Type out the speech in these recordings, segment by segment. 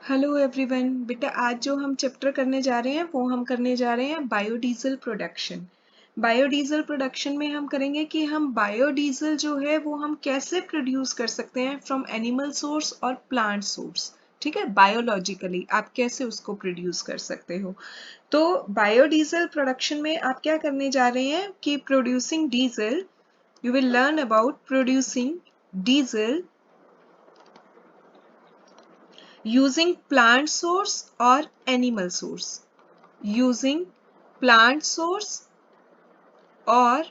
Hello everyone. बेटा आज जो हम चैप्टर करने जा रहे हैं वो हम करने जा रहे हैं बायोडीजल प्रोडक्शन। बायोडीजल प्रोडक्शन में हम करेंगे कि हम बायोडीजल जो है वो हम कैसे प्रोड्यूस कर सकते हैं फ्रॉम एनिमल सोर्स और प्लांट सोर्स। ठीक है, बायोलॉजिकली आप कैसे उसको प्रोड्यूस कर सकते हो। तो बायोडीजल प्रोडक्शन में आप क्या करने जा रहे हैं कि producing diesel, you will learn about producing diesel using plant source or animal source, using plant source or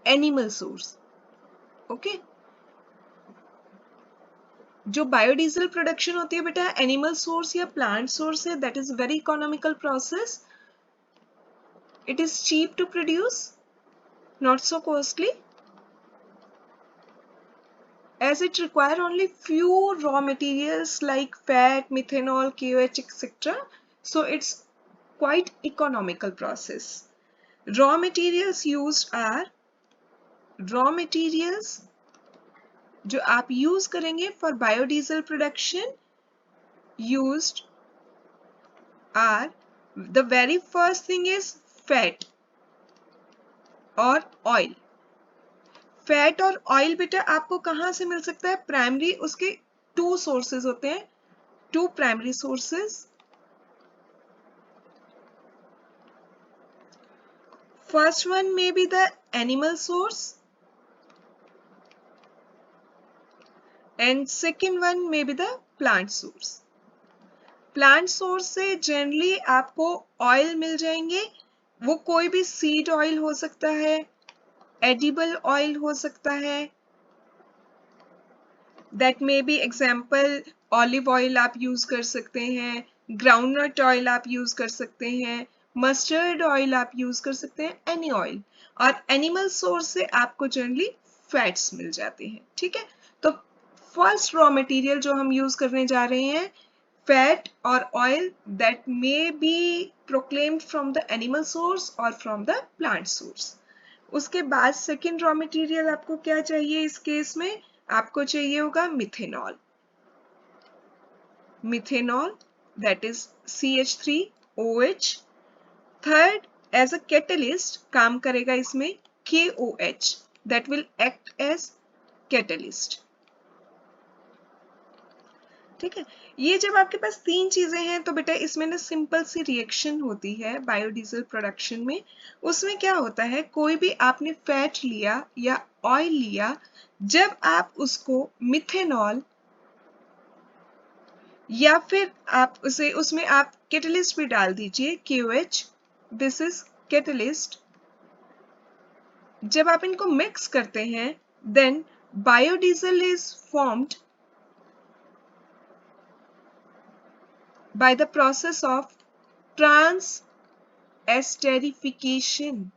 animal source। Okay, जो बायोडीजल प्रोडक्शन होती है बेटा एनिमल सोर्स या प्लांट सोर्स है, that is very economical process. It is cheap to produce, not so costly, as it require only few raw materials like fat, methanol, KOH, etc. So it's quite economical process. Raw materials used are, raw materials जो आप use करेंगे for biodiesel production used are, the very first thing is fat और oil. Fat और oil बेटा आपको कहां से मिल सकता है? प्राइमरी, उसके टू सोर्सेज होते हैं, two primary sources. First one may be the animal source and second one may be the plant source. Plant source से जनरली आपको ऑयल मिल जाएंगे, वो कोई भी सीड ऑयल हो सकता है, एडिबल ऑयल हो सकता है, that may be example olive oil आप यूज कर सकते हैं, ग्राउंडनट ऑयल आप यूज कर सकते हैं, मस्टर्ड ऑयल आप यूज कर सकते हैं, एनी ऑयल। और एनिमल सोर्स से आपको जनरली फैट्स मिल जाते हैं। ठीक है, तो फर्स्ट रॉ मटेरियल जो हम यूज करने जा रहे हैं फैट और oil, that may be proclaimed from the animal source और फ्रॉम द प्लांट सोर्स। उसके बाद सेकेंड रॉ मटेरियल आपको क्या चाहिए? इस केस में आपको चाहिए होगा methanol. Methanol that is CH3OH। Third, as a catalyst काम करेगा इसमें KOH, that will act as catalyst. ठीक है, ये जब आपके पास तीन चीजें हैं तो बेटा इसमें ना सिंपल सी रिएक्शन होती है बायोडीजल प्रोडक्शन में। उसमें क्या होता है, कोई भी आपने फैट लिया या ऑयल लिया, जब आप उसको मिथेनॉल या फिर आप उसे उसमें आप कैटलिस्ट भी डाल दीजिए KOH, दिस इज कैटलिस्ट। जब आप इनको मिक्स करते हैं then biodiesel is formed by the process of transesterification.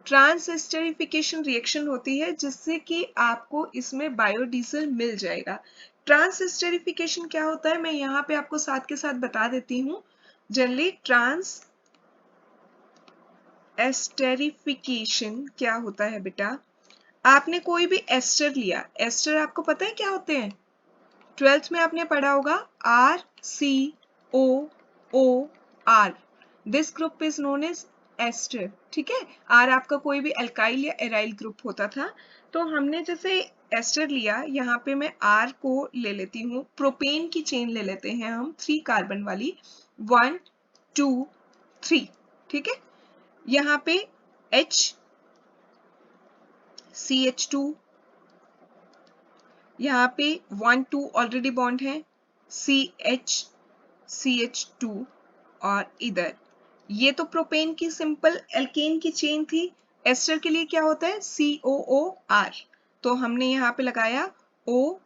Transesterification reaction होती है जिससे कि आपको इसमें बायोडीजल मिल जाएगा। ट्रांसएस्टेरिफिकेशन क्या होता है मैं यहाँ पे आपको साथ के साथ बता देती हूँ। जनरली ट्रांसएस्टेरिफिकेशन क्या होता है बेटा, आपने कोई भी एस्टर लिया, एस्टर आपको पता है क्या होते हैं? 12th में आपने पढ़ा होगा RCOOR, this group is known as ester. ठीक है, आर आपका कोई भी एल्काइल या एराइल ग्रुप होता था। तो हमने जैसे एस्टर लिया, यहाँ पे मैं आर को ले लेती हूँ, प्रोपेन की चेन ले लेते हैं हम 3 कार्बन वाली, 1 2 3। ठीक है, यहाँ पे CH2, यहाँ पे 1 2 ऑलरेडी बॉन्ड है, CH2, और इधर ये तो प्रोपेन की सिंपल एल्केन की चेन थी। एस्टर के लिए क्या होता है? COOR, तो हमने यहाँ पे लगाया OCOR,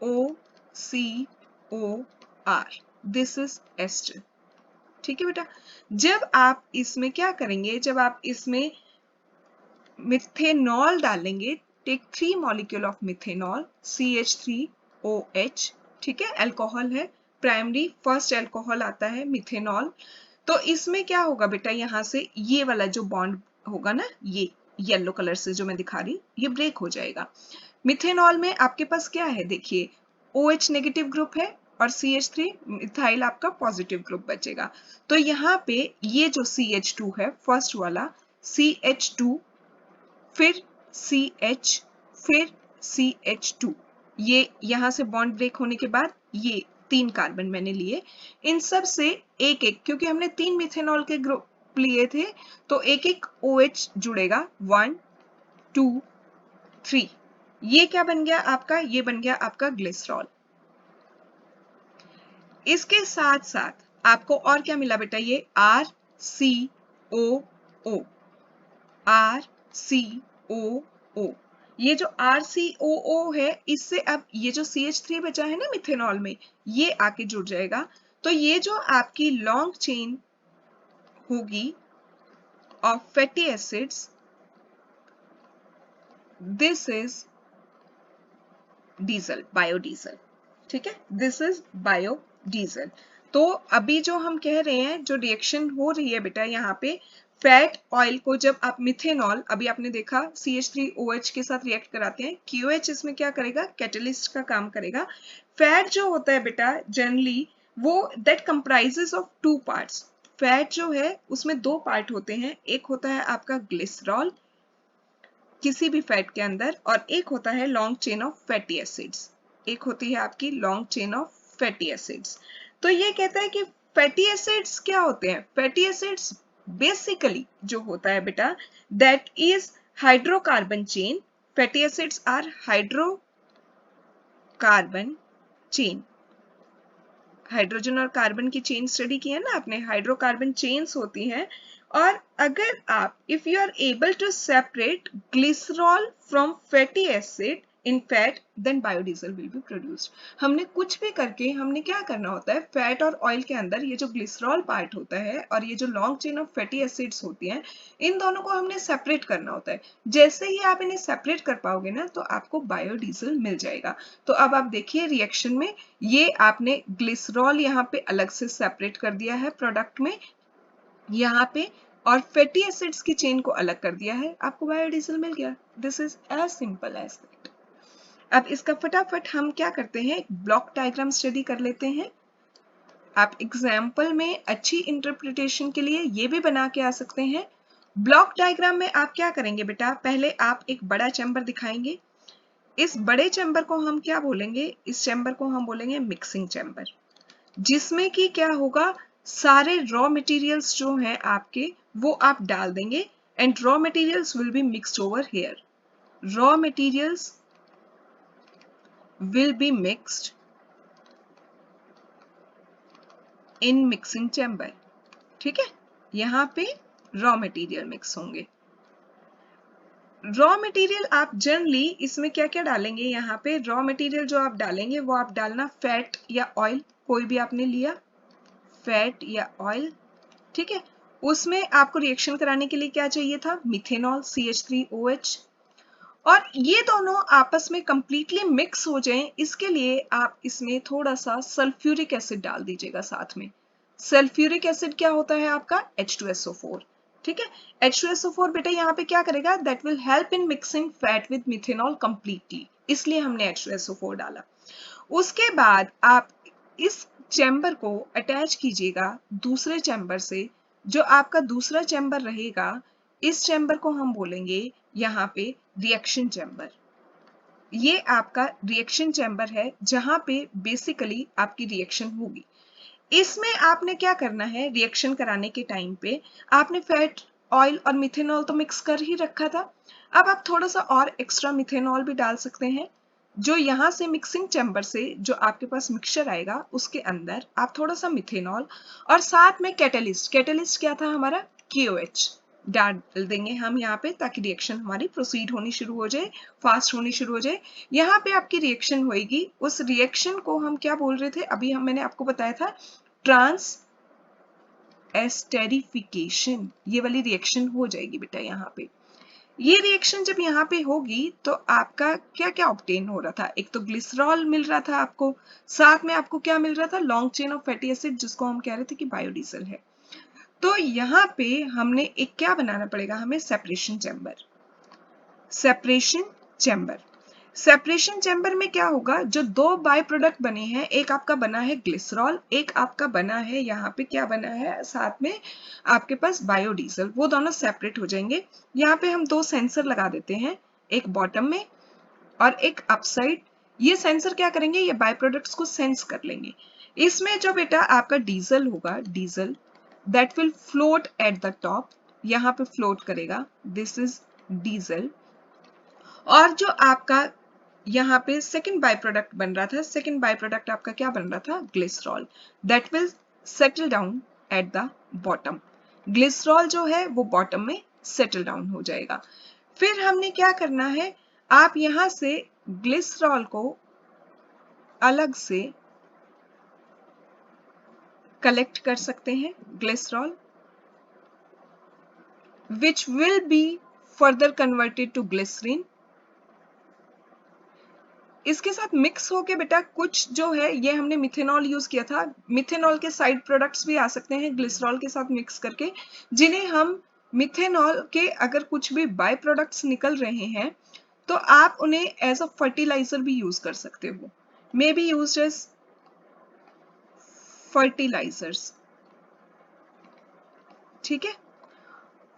OCOR, this is ester. ठीक है बेटा, जब आप इसमें क्या करेंगे, जब आप इसमें मिथेनॉल डालेंगे, take 3 molecule of methanol, CH3OH। ठीक है, अल्कोहल है, प्राइमरी फर्स्ट अल्कोहल आता है मिथेनॉल। तो इसमें क्या होगा बेटा, यहाँ से ये वाला जो बॉन्ड होगा ना, ये येलो कलर से जो मैं दिखा रही, ये ब्रेक हो जाएगा। मिथेनॉल में आपके पास क्या है, देखिए OH नेगेटिव ग्रुप है और CH3 मिथाइल आपका पॉजिटिव ग्रुप बचेगा। तो यहाँ पे ये जो CH2 है फर्स्ट वाला, CH2 फिर CH फिर CH2, ये यहाँ से बॉन्ड ब्रेक होने के बाद ये 3 कार्बन मैंने लिए, इन सब से एक एक, क्योंकि हमने 3 मिथेनॉल के ग्रुप लिए थे तो एक एक OH जुड़ेगा, 1 2 3। ये क्या बन गया आपका, ये बन गया आपका ग्लिसरॉल। इसके साथ साथ आपको और क्या मिला बेटा, ये RCOO, RCOO। ये जो RCOO है, इससे अब ये जो CH3 बचा है ना मिथेनॉल में, ये आके जुड़ जाएगा। तो ये जो आपकी लॉन्ग चेन होगी of fatty acids, this is diesel, biodiesel. ठीक है, दिस इज बायोडीजल। तो अभी जो हम कह रहे हैं, जो रिएक्शन हो रही है बेटा यहाँ पे, फैट ऑयल को जब आप मिथेनॉल, अभी आपने देखा CH3OH के साथ रिएक्ट कराते हैं, QH इसमें क्या करेगा, कैटलिस्ट का काम करेगा। फैट जो होता है बेटा जनरली वो that comprises of 2 parts. Fat जो है उसमें 2 पार्ट होते हैं, एक होता है आपका ग्लिसरॉल किसी भी फैट के अंदर, और एक होता है long chain of fatty acids, एक होती है आपकी long chain of fatty acids. तो ये कहता है कि फैटी एसिड्स क्या होते हैं, फैटी एसिड्स बेसिकली जो होता है बेटा, that is hydrocarbon chain. Fatty acids are hydrocarbon chain. Hydrogen और कार्बन की चेन स्टडी की है ना आपने, हाइड्रोकार्बन चेन्स होती हैं। और अगर आप, if you are able to separate glycerol from fatty acid in fat, then biodiesel will be produced. हमने कुछ भी करके, हमने क्या करना होता है, फैट और ऑयल के अंदर ये जो ग्लिसरॉल पार्ट होता है और ये जो long chain of fatty acids होती हैं, इन दोनों को हमने सेपरेट करना होता है। जैसे ही आप इन्हें सेपरेट कर पाओगे ना, तो आपको बायोडीजल मिल जाएगा। तो अब आप देखिए रिएक्शन में, ये आपने ग्लिसरॉल यहाँ पे अलग से सेपरेट कर दिया है प्रोडक्ट में यहाँ पे, और फैटी एसिड्स की चेन को अलग कर दिया है, आपको बायोडीजल मिल गया। This is as simple as that. अब इसका फटाफट हम क्या करते हैं, एक ब्लॉक डायग्राम स्टडी कर लेते हैं। आप एग्जाम्पल में अच्छी इंटरप्रिटेशन के लिए ये भी बना के आ सकते हैं। ब्लॉक डायग्राम में आप क्या करेंगे बेटा, पहले आप एक बड़ा चैम्बर दिखाएंगे। इस बड़े चैम्बर को हम क्या बोलेंगे, इस चैम्बर को हम बोलेंगे मिक्सिंग चैम्बर, जिसमें कि क्या होगा, सारे रॉ मटेरियल्स जो हैं आपके वो आप डाल देंगे, and raw materials will be mixed over here. Raw materials will be mixed in mixing chamber. ठीक है, यहाँ पे रॉ मटेरियल मिक्स होंगे। रॉ मटेरियल आप जनरली इसमें क्या क्या डालेंगे, यहाँ पे रॉ मटेरियल जो आप डालेंगे वो आप डालना फैट या ऑयल, कोई भी आपने लिया, फैट या ऑयल। ठीक है, उसमें आपको रिएक्शन कराने के लिए क्या चाहिए था, मिथेनॉल CH3OH, और ये दोनों आपस में कंप्लीटली मिक्स हो जाएं, इसके लिए आप इसमें थोड़ा सा सल्फ्यूरिक एसिड डाल दीजिएगा साथ में। सल्फ्यूरिक एसिड क्या होता है आपका, H2SO4। ठीक है, H2SO4 बेटा यहाँ पे क्या करेगा, that will help in mixing fat with methanol completely, इसलिए हमने H2SO4 डाला। उसके बाद आप इस चैम्बर को अटैच कीजिएगा दूसरे चैम्बर से, जो आपका दूसरा चैम्बर रहेगा, इस चैम्बर को हम बोलेंगे यहाँ पे रिएक्शन चैम्बर। ये आपका रिएक्शन चैम्बर है जहां पे बेसिकली आपकी रिएक्शन होगी। इसमें आपने क्या करना है, रिएक्शन कराने के टाइम पे आपने फैट, ऑयल और मिथेनॉल तो मिक्स कर ही रखा था। अब आप थोड़ा सा और एक्स्ट्रा मिथेनॉल भी डाल सकते हैं, जो यहाँ से मिक्सिंग चैम्बर से जो आपके पास मिक्सचर आएगा उसके अंदर आप थोड़ा सा मिथेनॉल और साथ में कैटलिस्ट, कैटलिस्ट क्या था हमारा, KOH डाल देंगे हम यहाँ पे, ताकि रिएक्शन हमारी प्रोसीड होनी शुरू हो जाए, फास्ट होनी शुरू हो जाए। यहाँ पे आपकी रिएक्शन होगी, उस रिएक्शन को हम क्या बोल रहे थे, अभी मैंने आपको बताया था ट्रांस एस्टेरिफिकेशन, ये वाली रिएक्शन हो जाएगी बेटा यहाँ पे। ये रिएक्शन जब यहाँ पे होगी तो आपका क्या क्या ऑब्टेन हो रहा था, एक तो ग्लिसरॉल मिल रहा था आपको, साथ में आपको क्या मिल रहा था, long chain of fatty acid, जिसको हम कह रहे थे कि बायोडीजल है। तो यहाँ पे हमने एक क्या बनाना पड़ेगा, हमें separation chamber. Separation chamber. Separation chamber में क्या होगा, जो दो बाय प्रोडक्ट बने हैं, एक आपका बना है ग्लिसरॉल, एक आपका बना है यहाँ पे क्या बना है साथ में आपके पास बायोडीजल, वो दोनों सेपरेट हो जाएंगे। यहाँ पे हम दो सेंसर लगा देते हैं, एक बॉटम में और एक अपसाइड। ये सेंसर क्या करेंगे, ये बाय प्रोडक्ट्स को सेंस कर लेंगे। इसमें जो बेटा आपका डीजल होगा, diesel that will float at the top, यहाँ पे फ्लोट करेगा, दिस इज डीजल। और जो आपका यहाँ पे सेकंड बाय प्रोडक्ट बन रहा था, सेकंड बाय प्रोडक्ट आपका क्या बन रहा था, glycerol, that will settle down at the bottom. Glycerol जो है वो बॉटम में सेटल डाउन हो जाएगा। फिर हमने क्या करना है, आप यहां से ग्लिसरॉल को अलग से कलेक्ट कर सकते हैं, glycerol which will be further converted to glycerine. इसके साथ मिक्स होके बेटा कुछ जो है, ये हमने मिथेनॉल यूज किया था, मिथेनॉल के साइड प्रोडक्ट्स भी आ सकते हैं ग्लिसरॉल के साथ मिक्स करके, जिन्हें हम मिथेनॉल के अगर कुछ भी बाय प्रोडक्ट्स निकल रहे हैं तो आप उन्हें एज अ फर्टिलाइजर भी यूज कर सकते हो, may be used as fertilizers, ठीक है।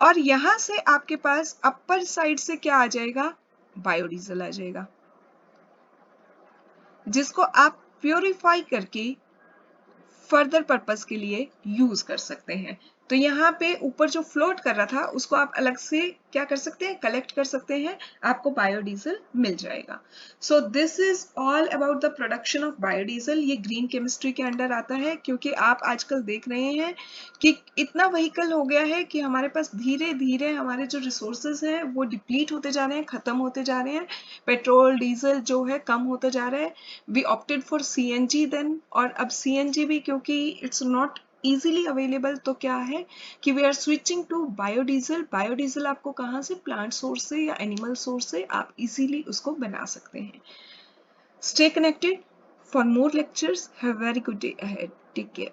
और यहां से आपके पास अपर साइड से क्या आ जाएगा, बायोडीजल आ जाएगा, जिसको आप प्योरीफाई करके फर्दर पर्पस के लिए यूज कर सकते हैं। तो यहाँ पे ऊपर जो फ्लोट कर रहा था उसको आप अलग से क्या कर सकते हैं, कलेक्ट कर सकते हैं, आपको बायोडीजल मिल जाएगा। So this is all about the production of biodiesel. ये ग्रीन केमिस्ट्री के अंडर आता है, क्योंकि आप आजकल देख रहे हैं कि इतना व्हीकल हो गया है कि हमारे पास धीरे धीरे हमारे जो रिसोर्सेज हैं वो डिप्लीट होते जा रहे हैं, खत्म होते जा रहे हैं, पेट्रोल डीजल जो है कम होता जा रहा है। We opted for CNG then, और अब सीएनजी भी क्योंकि इट्स नॉट इजीली अवेलेबल, तो क्या है कि we are switching to biodiesel. Biodiesel आपको कहाँ से, प्लांट सोर्स से या एनिमल सोर्स से आप इजीली उसको बना सकते हैं। Stay connected for more lectures, have a very good day ahead, take care.